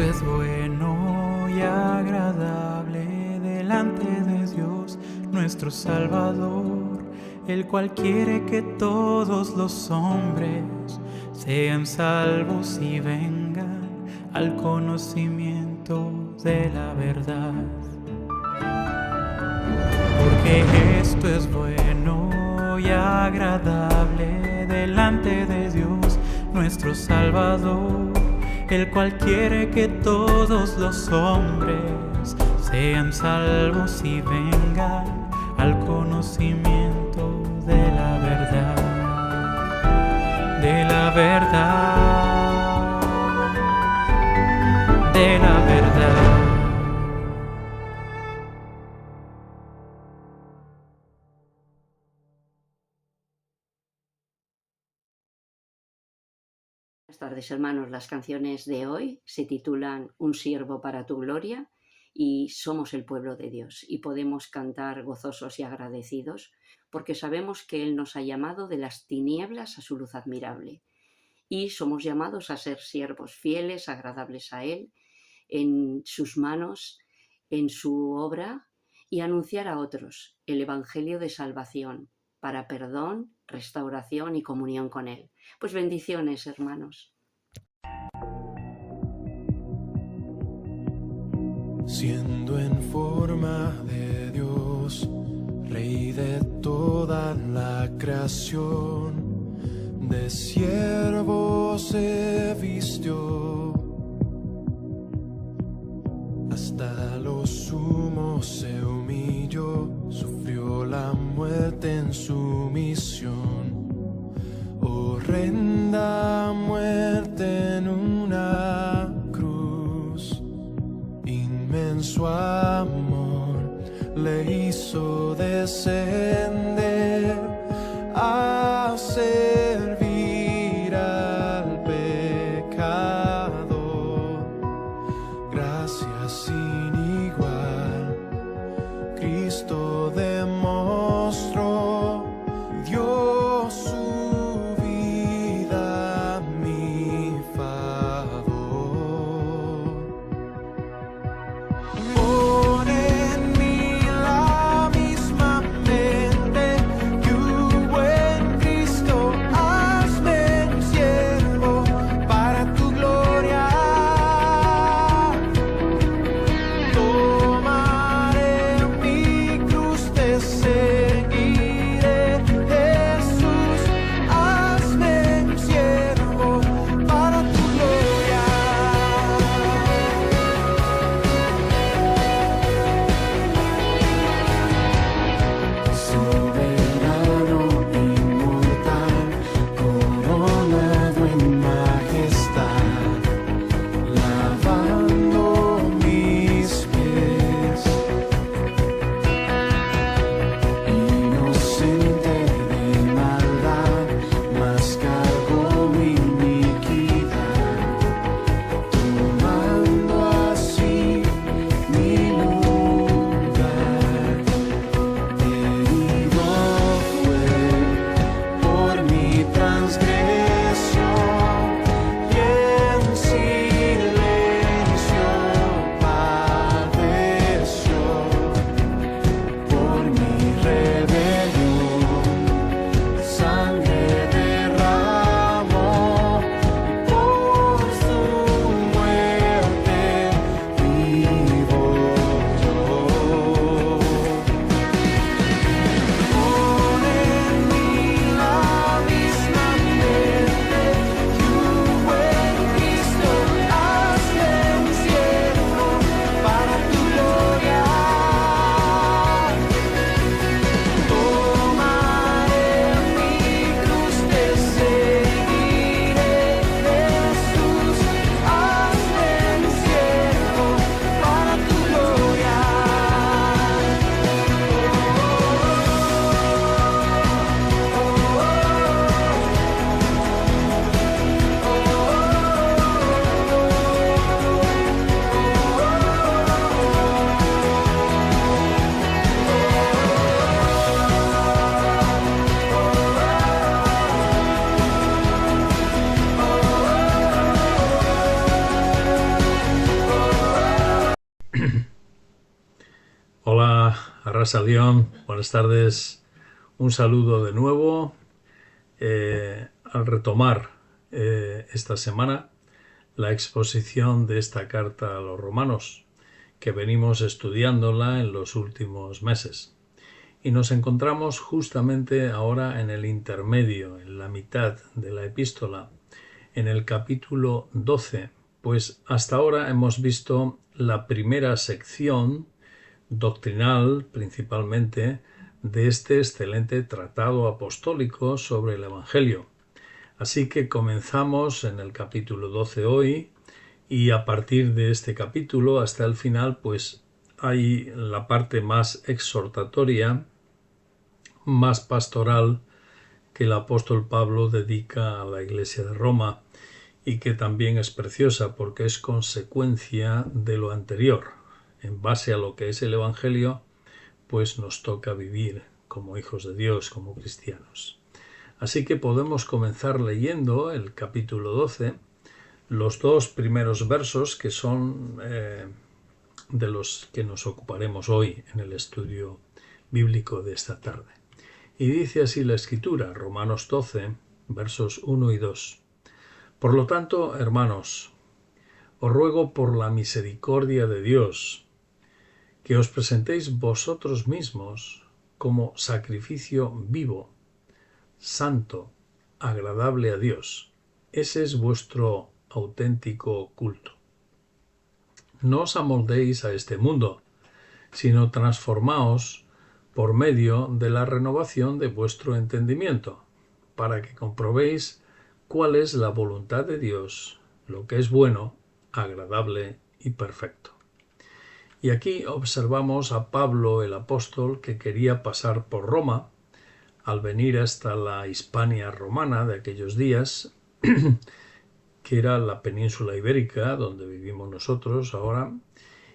es bueno y agradable delante de Dios nuestro Salvador, el cual quiere que todos los hombres sean salvos y vengan al conocimiento de la verdad. Porque esto es bueno y agradable delante de Dios nuestro Salvador, el cual quiere que todos los hombres sean salvos y vengan al conocimiento de la verdad. De la verdad. De la verdad. Buenas tardes, hermanos. Las canciones de hoy se titulan Un siervo para tu gloria y somos el pueblo de Dios, y podemos cantar gozosos y agradecidos porque sabemos que Él nos ha llamado de las tinieblas a su luz admirable, y somos llamados a ser siervos fieles, agradables a Él, en sus manos, en su obra, y anunciar a otros el Evangelio de salvación para perdón, restauración y comunión con Él. Pues bendiciones, hermanos. Siendo en forma de Dios, Rey de toda la creación, de siervo se vistió, hasta lo sumo se humilló, sufrió la muerte en su misión, horrenda muerte en una cruz. Inmenso amor le hizo descender a servir al pecador. Gracias sin igual, Cristo demostró, dio su vida a mi favor. Pon en mí la misma mente Arrasalión, buenas tardes, un saludo de nuevo. Al retomar esta semana la exposición de esta carta a los romanos, que venimos estudiándola en los últimos meses. Y nos encontramos justamente ahora en el intermedio, en la mitad de la epístola, en el capítulo 12, pues hasta ahora hemos visto la primera sección doctrinal, principalmente, de este excelente tratado apostólico sobre el Evangelio. Así que comenzamos en el capítulo 12 hoy, y a partir de este capítulo hasta el final, pues hay la parte más exhortatoria, más pastoral, que el apóstol Pablo dedica a la iglesia de Roma, y que también es preciosa porque es consecuencia de lo anterior. En base a lo que es el Evangelio, pues nos toca vivir como hijos de Dios, como cristianos. Así que podemos comenzar leyendo el capítulo 12, los dos primeros versos que son de los que nos ocuparemos hoy en el estudio bíblico de esta tarde. Y dice así la Escritura, Romanos 12, versos 1 y 2. Por lo tanto, hermanos, os ruego por la misericordia de Dios, que os presentéis vosotros mismos como sacrificio vivo, santo, agradable a Dios. Ese es vuestro auténtico culto. No os amoldéis a este mundo, sino transformaos por medio de la renovación de vuestro entendimiento, para que comprobéis cuál es la voluntad de Dios, lo que es bueno, agradable y perfecto. Y aquí observamos a Pablo el apóstol que quería pasar por Roma, al venir hasta la Hispania romana de aquellos días, que era la península ibérica, donde vivimos nosotros ahora,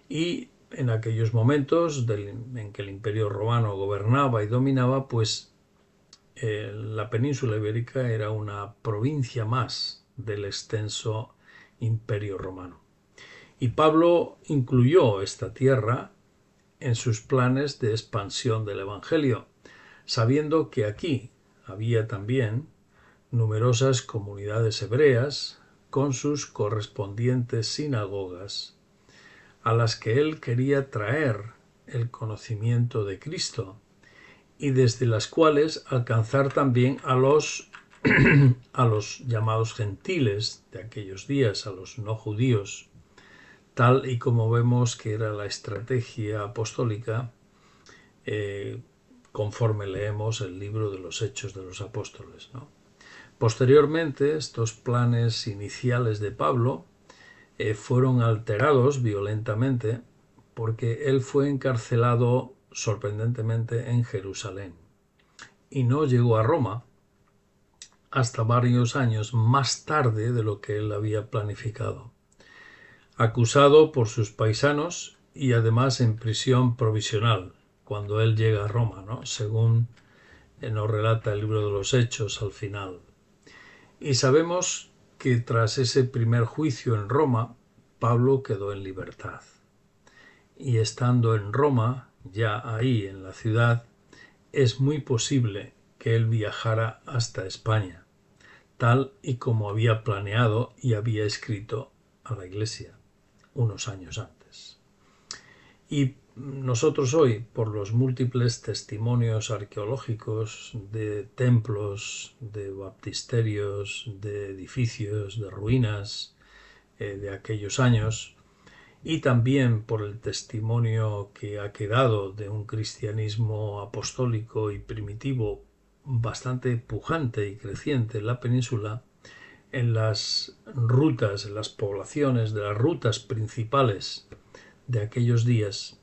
y en aquellos momentos en que el imperio romano gobernaba y dominaba, pues la península ibérica era una provincia más del extenso imperio romano. Y Pablo incluyó esta tierra en sus planes de expansión del Evangelio, sabiendo que aquí había también numerosas comunidades hebreas con sus correspondientes sinagogas, a las que él quería traer el conocimiento de Cristo, y desde las cuales alcanzar también a los llamados gentiles de aquellos días, a los no judíos, tal y como vemos que era la estrategia apostólica conforme leemos el libro de los Hechos de los Apóstoles, ¿no? Posteriormente, estos planes iniciales de Pablo fueron alterados violentamente porque él fue encarcelado sorprendentemente en Jerusalén y no llegó a Roma hasta varios años más tarde de lo que él había planificado, acusado por sus paisanos y además en prisión provisional cuando él llega a Roma, ¿no? Según nos relata el libro de los Hechos al final. Y sabemos que tras ese primer juicio en Roma, Pablo quedó en libertad. Y estando en Roma, ya ahí en la ciudad, es muy posible que él viajara hasta España, tal y como había planeado y había escrito a la Iglesia unos años antes. Y nosotros hoy, por los múltiples testimonios arqueológicos de templos, de baptisterios, de edificios, de ruinas de aquellos años, y también por el testimonio que ha quedado de un cristianismo apostólico y primitivo bastante pujante y creciente en la península, en las rutas, en las poblaciones de las rutas principales de aquellos días,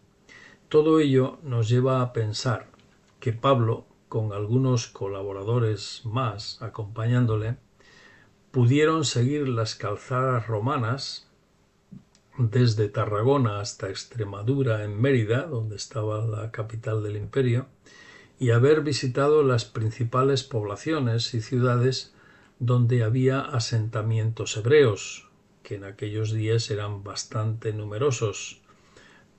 todo ello nos lleva a pensar que Pablo, con algunos colaboradores más acompañándole, pudieron seguir las calzadas romanas desde Tarragona hasta Extremadura en Mérida, donde estaba la capital del imperio, y haber visitado las principales poblaciones y ciudades donde había asentamientos hebreos, que en aquellos días eran bastante numerosos,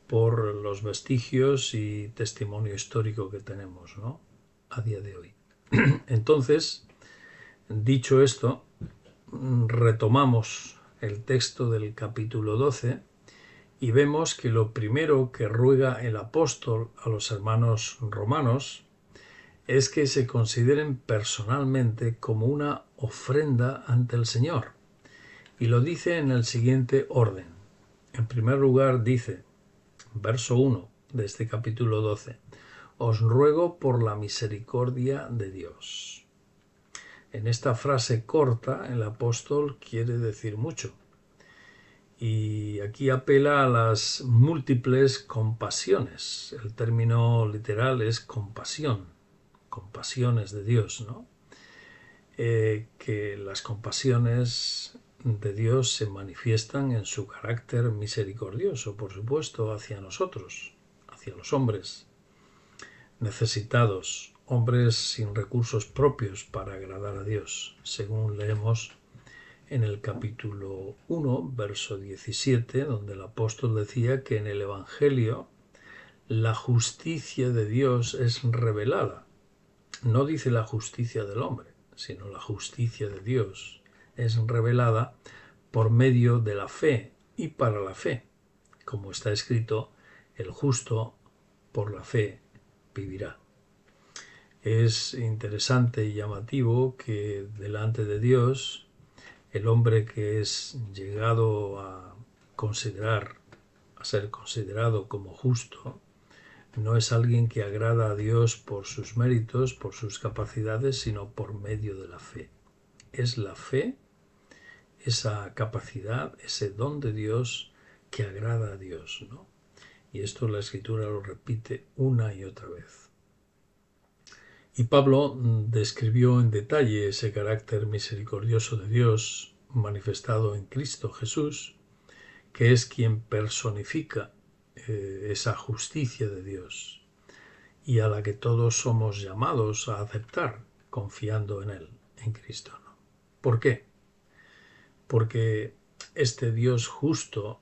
por los vestigios y testimonio histórico que tenemos, ¿no?, a día de hoy. Entonces, dicho esto, retomamos el texto del capítulo 12 y vemos que lo primero que ruega el apóstol a los hermanos romanos es que se consideren personalmente como una ofrenda ante el Señor. Y lo dice en el siguiente orden. En primer lugar dice, verso 1 de este capítulo 12, os ruego por la misericordia de Dios. En esta frase corta el apóstol quiere decir mucho. Y aquí apela a las múltiples compasiones. El término literal es compasión, compasiones de Dios, ¿no? Que las compasiones de Dios se manifiestan en su carácter misericordioso, por supuesto, hacia nosotros, hacia los hombres necesitados, hombres sin recursos propios para agradar a Dios, según leemos en el capítulo 1, verso 17, donde el apóstol decía que en el Evangelio la justicia de Dios es revelada. No dice la justicia del hombre, sino la justicia de Dios es revelada por medio de la fe y para la fe. Como está escrito, el justo por la fe vivirá. Es interesante y llamativo que delante de Dios el hombre que es llegado a ser considerado como justo, no es alguien que agrada a Dios por sus méritos, por sus capacidades, sino por medio de la fe. Es la fe, esa capacidad, ese don de Dios que agrada a Dios, ¿no? Y esto la Escritura lo repite una y otra vez. Y Pablo describió en detalle ese carácter misericordioso de Dios manifestado en Cristo Jesús, que es quien personifica esa justicia de Dios y a la que todos somos llamados a aceptar confiando en Él, en Cristo, ¿no? ¿Por qué? Porque este Dios justo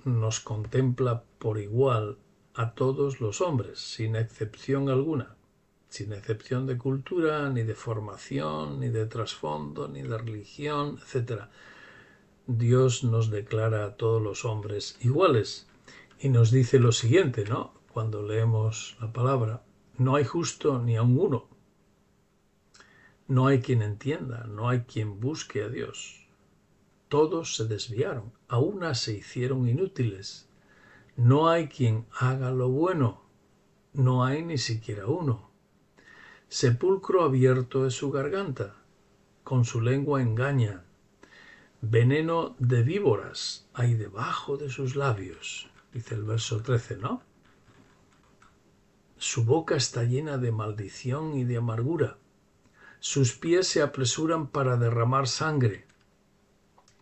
nos contempla por igual a todos los hombres, sin excepción alguna, sin excepción de cultura, ni de formación, ni de trasfondo, ni de religión, etc. Dios nos declara a todos los hombres iguales y nos dice lo siguiente, ¿no? Cuando leemos la palabra, no hay justo ni aun uno. No hay quien entienda, no hay quien busque a Dios. Todos se desviaron, a una se hicieron inútiles. No hay quien haga lo bueno, no hay ni siquiera uno. Sepulcro abierto es su garganta, con su lengua engaña. Veneno de víboras hay debajo de sus labios, dice el verso 13, ¿no? Su boca está llena de maldición y de amargura. Sus pies se apresuran para derramar sangre.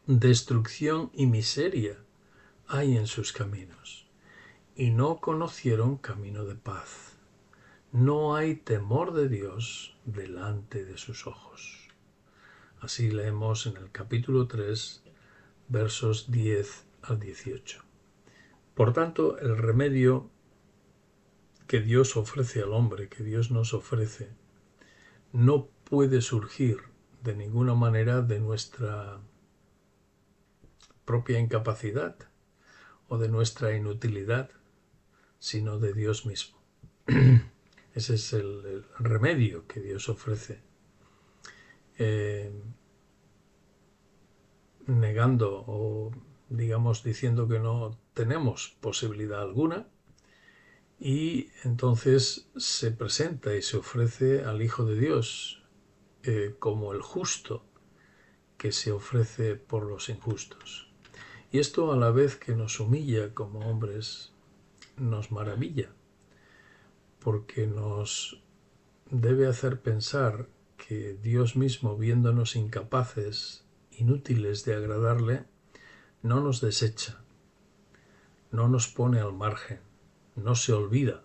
Destrucción y miseria hay en sus caminos. Y no conocieron camino de paz. No hay temor de Dios delante de sus ojos. Así leemos en el capítulo 3, versos 10 al 18. Por tanto, el remedio que Dios ofrece al hombre, que Dios nos ofrece, no puede surgir de ninguna manera de nuestra propia incapacidad o de nuestra inutilidad, sino de Dios mismo. Ese es el remedio que Dios ofrece, negando o, digamos, diciendo que no tenemos posibilidad alguna, y entonces se presenta y se ofrece al Hijo de Dios como el justo que se ofrece por los injustos. Y esto, a la vez que nos humilla como hombres, nos maravilla, porque nos debe hacer pensar que Dios mismo, viéndonos incapaces, inútiles de agradarle, no nos desecha, no nos pone al margen, no se olvida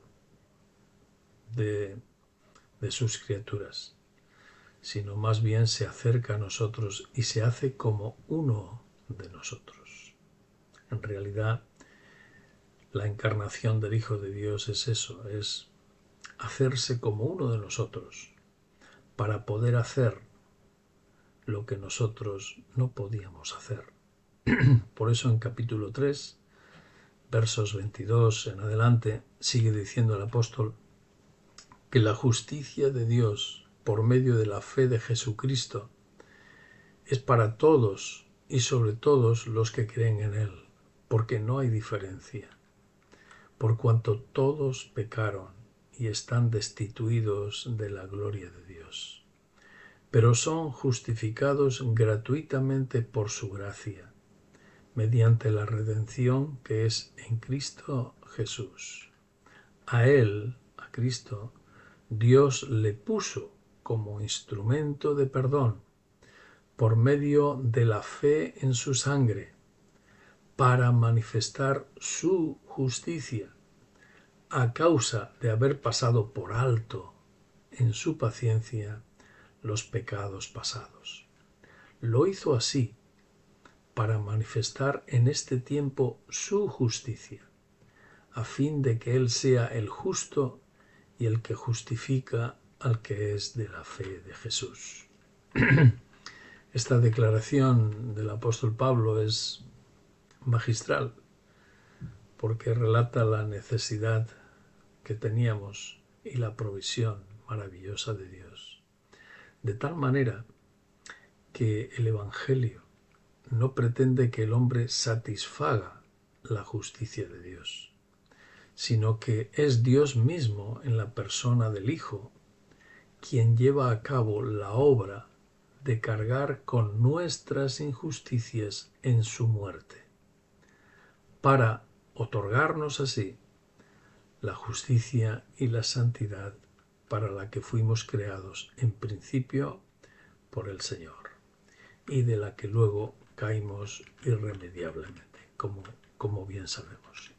de sus criaturas, sino más bien se acerca a nosotros y se hace como uno de nosotros. En realidad, La encarnación del Hijo de Dios es eso, es hacerse como uno de nosotros para poder hacer lo que nosotros no podíamos hacer. Por eso en capítulo 3, versos 22 en adelante, sigue diciendo el apóstol que la justicia de Dios por medio de la fe de Jesucristo es para todos y sobre todos los que creen en Él, porque no hay diferencia, por cuanto todos pecaron y están destituidos de la gloria de Dios, pero son justificados gratuitamente por su gracia, mediante la redención que es en Cristo Jesús. A Él, a Cristo, Dios le puso como instrumento de perdón por medio de la fe en su sangre, para manifestar su justicia, a causa de haber pasado por alto en su paciencia los pecados pasados. Lo hizo así para manifestar en este tiempo su justicia, a fin de que Él sea el justo y el que justifica al que es de la fe de Jesús. Esta declaración del apóstol Pablo es magistral, porque relata la necesidad que teníamos y la provisión maravillosa de Dios. De tal manera que el Evangelio no pretende que el hombre satisfaga la justicia de Dios, sino que es Dios mismo en la persona del Hijo quien lleva a cabo la obra de cargar con nuestras injusticias en su muerte, para otorgarnos así la justicia y la santidad para la que fuimos creados en principio por el Señor y de la que luego caímos irremediablemente, como bien sabemos.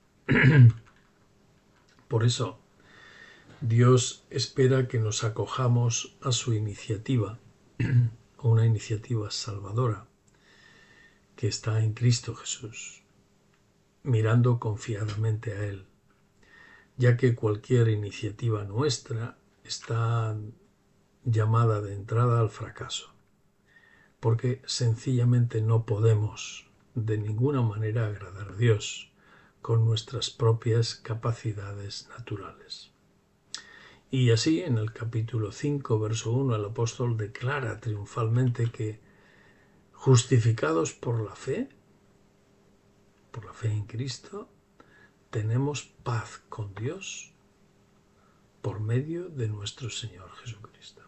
Por eso, Dios espera que nos acojamos a su iniciativa, una iniciativa salvadora que está en Cristo Jesús, mirando confiadamente a Él, ya que cualquier iniciativa nuestra está llamada de entrada al fracaso, porque sencillamente no podemos de ninguna manera agradar a Dios con nuestras propias capacidades naturales. Y así, en el capítulo 5, verso 1, el apóstol declara triunfalmente que, justificados por la fe en Cristo, tenemos paz con Dios por medio de nuestro Señor Jesucristo.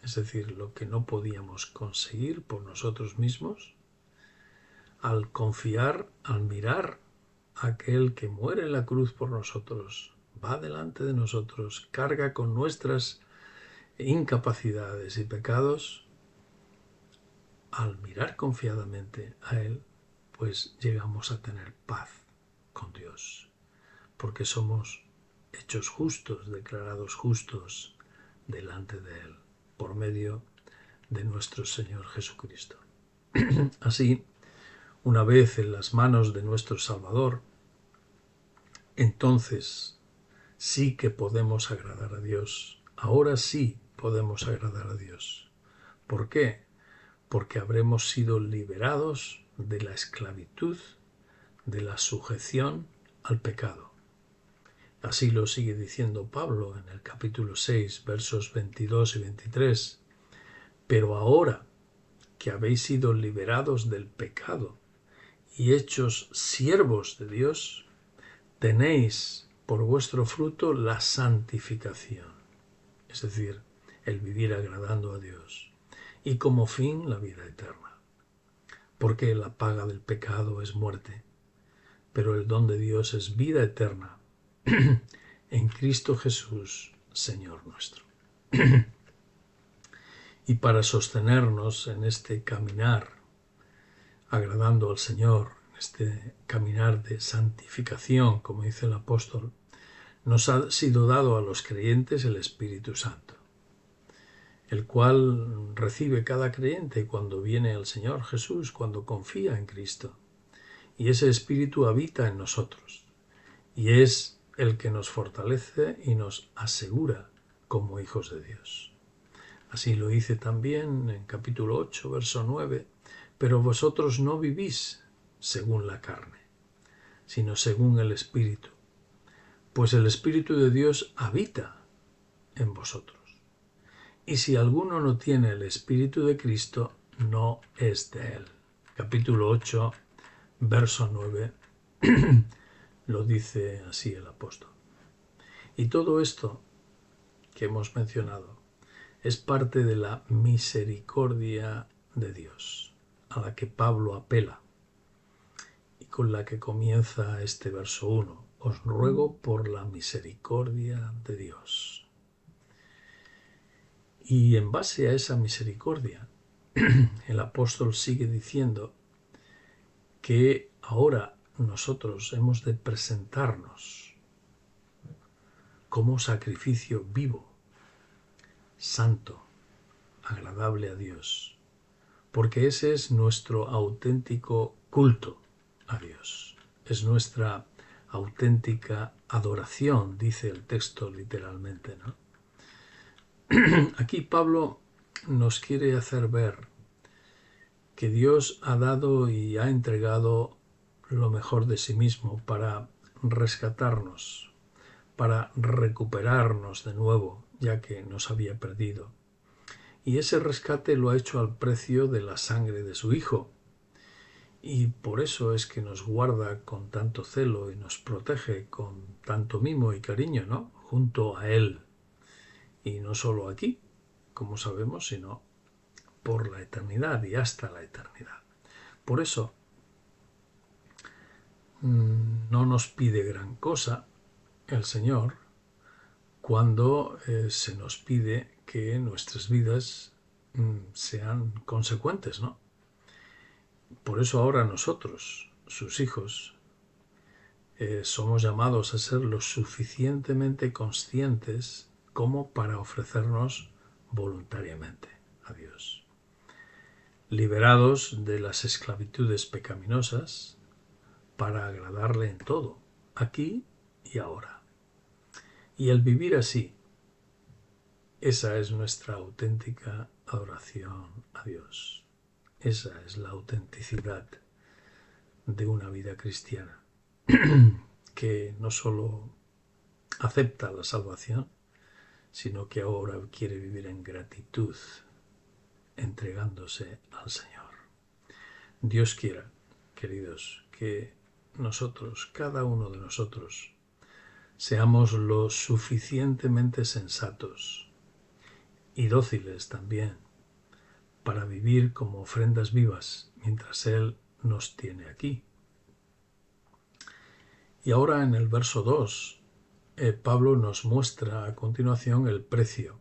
Es decir, lo que no podíamos conseguir por nosotros mismos, al confiar, al mirar a aquel que muere en la cruz por nosotros, va delante de nosotros, carga con nuestras incapacidades y pecados, al mirar confiadamente a Él, pues llegamos a tener paz con Dios, porque somos hechos justos, declarados justos delante de Él, por medio de nuestro Señor Jesucristo. Así, una vez en las manos de nuestro Salvador, entonces sí que podemos agradar a Dios. Ahora sí podemos agradar a Dios. ¿Por qué? Porque habremos sido liberados de la esclavitud, de la sujeción al pecado. Así lo sigue diciendo Pablo en el capítulo 6, versos 22 y 23. Pero ahora que habéis sido liberados del pecado y hechos siervos de Dios, tenéis por vuestro fruto la santificación, es decir, el vivir agradando a Dios, y como fin la vida eterna. Porque la paga del pecado es muerte, pero el don de Dios es vida eterna en Cristo Jesús, Señor nuestro. Y para sostenernos en este caminar, agradando al Señor, en este caminar de santificación, como dice el apóstol, nos ha sido dado a los creyentes el Espíritu Santo, el cual recibe cada creyente cuando viene al Señor Jesús, cuando confía en Cristo. Y ese Espíritu habita en nosotros y es el que nos fortalece y nos asegura como hijos de Dios. Así lo dice también en capítulo 8, verso 9, pero vosotros no vivís según la carne, sino según el Espíritu, pues el Espíritu de Dios habita en vosotros. Y si alguno no tiene el Espíritu de Cristo, no es de él. Capítulo 8, verso 9, lo dice así el apóstol. Y todo esto que hemos mencionado es parte de la misericordia de Dios, a la que Pablo apela y con la que comienza este verso 1. Os ruego por la misericordia de Dios. Y en base a esa misericordia, el apóstol sigue diciendo que ahora nosotros hemos de presentarnos como sacrificio vivo, santo, agradable a Dios, porque ese es nuestro auténtico culto a Dios, es nuestra auténtica adoración, dice el texto literalmente, ¿no? Aquí Pablo nos quiere hacer ver que Dios ha dado y ha entregado lo mejor de sí mismo para rescatarnos, para recuperarnos de nuevo, ya que nos había perdido. Y ese rescate lo ha hecho al precio de la sangre de su Hijo. Y por eso es que nos guarda con tanto celo y nos protege con tanto mimo y cariño, ¿no? Junto a Él. Y no solo aquí, como sabemos, sino por la eternidad y hasta la eternidad. Por eso no nos pide gran cosa el Señor cuando se nos pide que nuestras vidas sean consecuentes, ¿no? Por eso ahora nosotros, sus hijos, somos llamados a ser lo suficientemente conscientes como para ofrecernos voluntariamente a Dios. Liberados de las esclavitudes pecaminosas para agradarle en todo, aquí y ahora. Y el vivir así, esa es nuestra auténtica adoración a Dios. Esa es la autenticidad de una vida cristiana, que no solo acepta la salvación, sino que ahora quiere vivir en gratitud, entregándose al Señor. Dios quiera, queridos, que nosotros, cada uno de nosotros, seamos lo suficientemente sensatos y dóciles también para vivir como ofrendas vivas mientras Él nos tiene aquí. Y ahora en el verso 2, Pablo nos muestra a continuación el precio,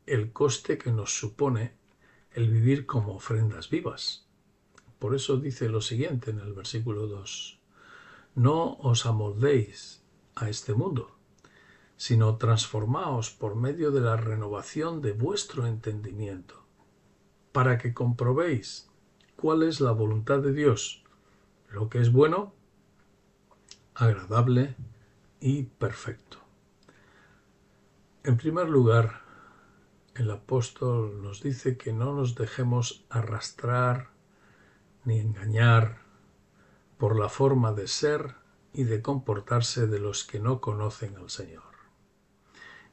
el coste que nos supone el vivir como ofrendas vivas. Por eso dice lo siguiente en el versículo 2. No os amoldéis a este mundo, sino transformaos por medio de la renovación de vuestro entendimiento, para que comprobéis cuál es la voluntad de Dios, lo que es bueno, agradable y perfecto. En primer lugar, el apóstol nos dice que no nos dejemos arrastrar ni engañar por la forma de ser y de comportarse de los que no conocen al Señor.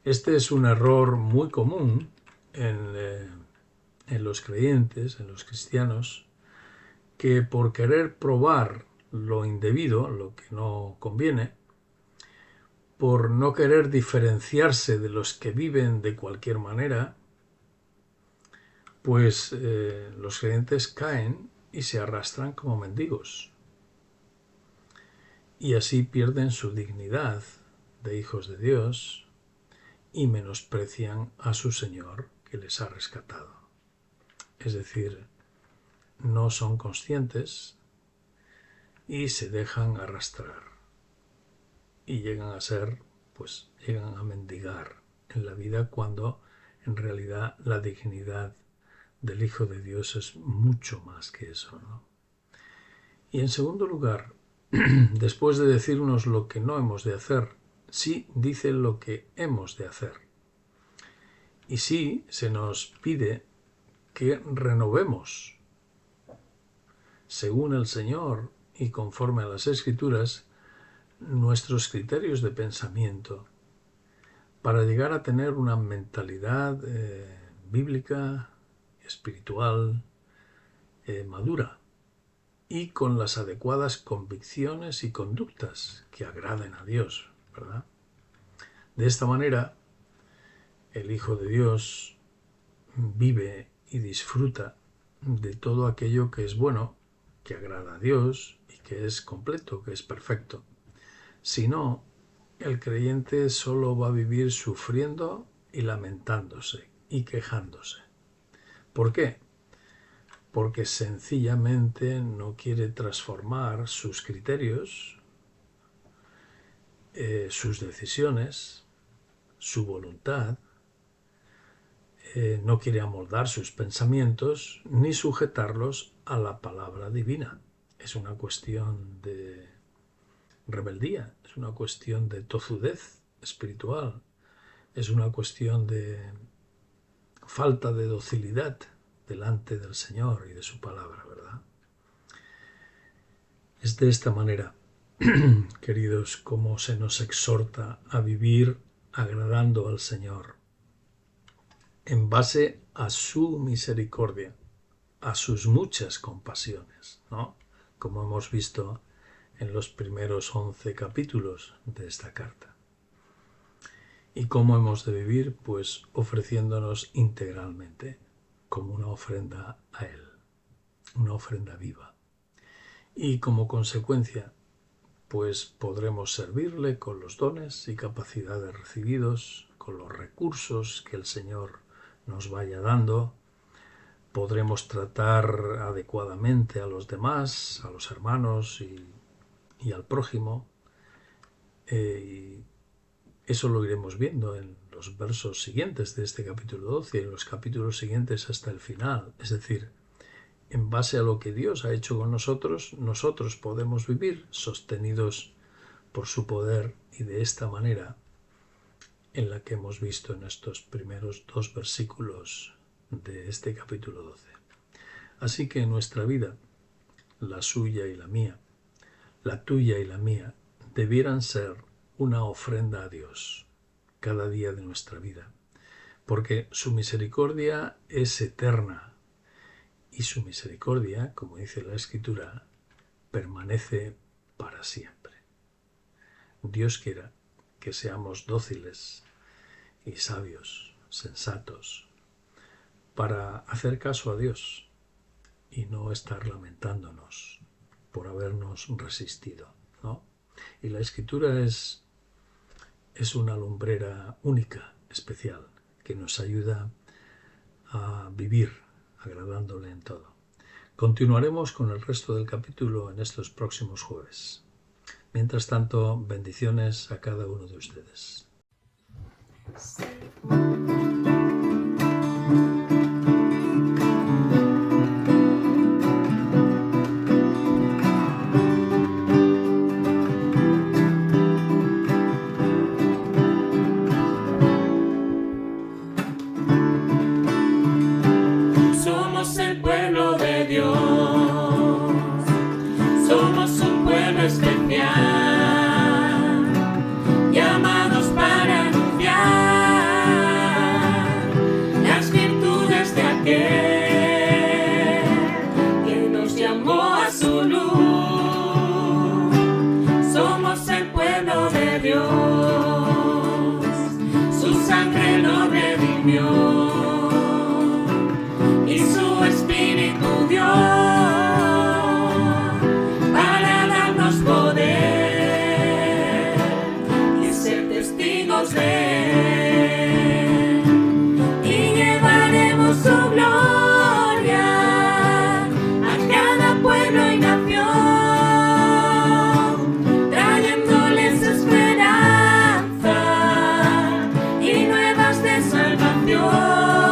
Este es un error muy común en los creyentes, en los cristianos, que por querer probar lo indebido, lo que no conviene, por no querer diferenciarse de los que viven de cualquier manera, pues los creyentes caen y se arrastran como mendigos. Y así pierden su dignidad de hijos de Dios y menosprecian a su Señor que les ha rescatado. Es decir, no son conscientes y se dejan arrastrar. Y llegan a ser, pues llegan a mendigar en la vida cuando en realidad la dignidad del Hijo de Dios es mucho más que eso, ¿no? Y en segundo lugar, después de decirnos lo que no hemos de hacer, sí dice lo que hemos de hacer. Y sí se nos pide que renovemos, según el Señor y conforme a las Escrituras, nuestros criterios de pensamiento para llegar a tener una mentalidad bíblica, espiritual, madura y con las adecuadas convicciones y conductas que agraden a Dios, ¿verdad? De esta manera, el Hijo de Dios vive y disfruta de todo aquello que es bueno, que agrada a Dios y que es completo, que es perfecto. Si no, el creyente solo va a vivir sufriendo y lamentándose y quejándose. ¿Por qué? Porque sencillamente no quiere transformar sus criterios, sus decisiones, su voluntad, no quiere amoldar sus pensamientos ni sujetarlos a la palabra divina. Es una cuestión de rebeldía, es una cuestión de tozudez espiritual, es una cuestión de falta de docilidad delante del Señor y de su palabra, ¿verdad? Es de esta manera, queridos, como se nos exhorta a vivir agradando al Señor, en base a su misericordia, a sus muchas compasiones, ¿no? Como hemos visto en los primeros 11 capítulos de esta carta. ¿Y cómo hemos de vivir? Pues ofreciéndonos integralmente como una ofrenda a Él, una ofrenda viva. Y como consecuencia, pues podremos servirle con los dones y capacidades recibidos, con los recursos que el Señor nos vaya dando. Podremos tratar adecuadamente a los demás, a los hermanos y al prójimo. Y eso lo iremos viendo en los versos siguientes de este capítulo 12 y en los capítulos siguientes hasta el final. Es decir, en base a lo que Dios ha hecho con nosotros, nosotros podemos vivir sostenidos por su poder y de esta manera en la que hemos visto en estos primeros 2 versículos de este capítulo 12. Así que en nuestra vida, la suya y la mía, la tuya y la mía, debieran ser una ofrenda a Dios cada día de nuestra vida, porque su misericordia es eterna y su misericordia, como dice la Escritura, permanece para siempre. Dios quiera que seamos dóciles y sabios, sensatos, para hacer caso a Dios y no estar lamentándonos por habernos resistido, ¿no? Y la Escritura es una lumbrera única, especial, que nos ayuda a vivir agradándole en todo. Continuaremos con el resto del capítulo en estos próximos jueves. Mientras tanto, bendiciones a cada uno de ustedes. Somos el pueblo de Dios, somos un pueblo especial, llamados para anunciar las virtudes de aquel que nos llamó a su luz. Somos el pueblo de Dios, su sangre nos redimió. Para darnos poder y ser testigos de Él, y llevaremos su gloria a cada pueblo y nación, trayéndoles esperanza y nuevas de salvación.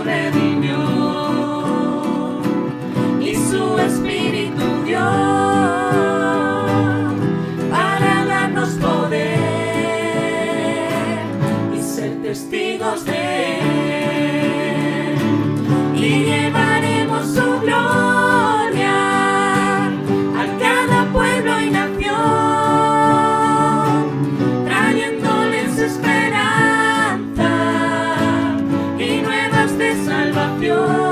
redimió y su Espíritu dio para darnos poder y ser testigos de Él, y llevaremos su gloria a cada pueblo y nación, trayéndoles esperanza y nuevas de salvación.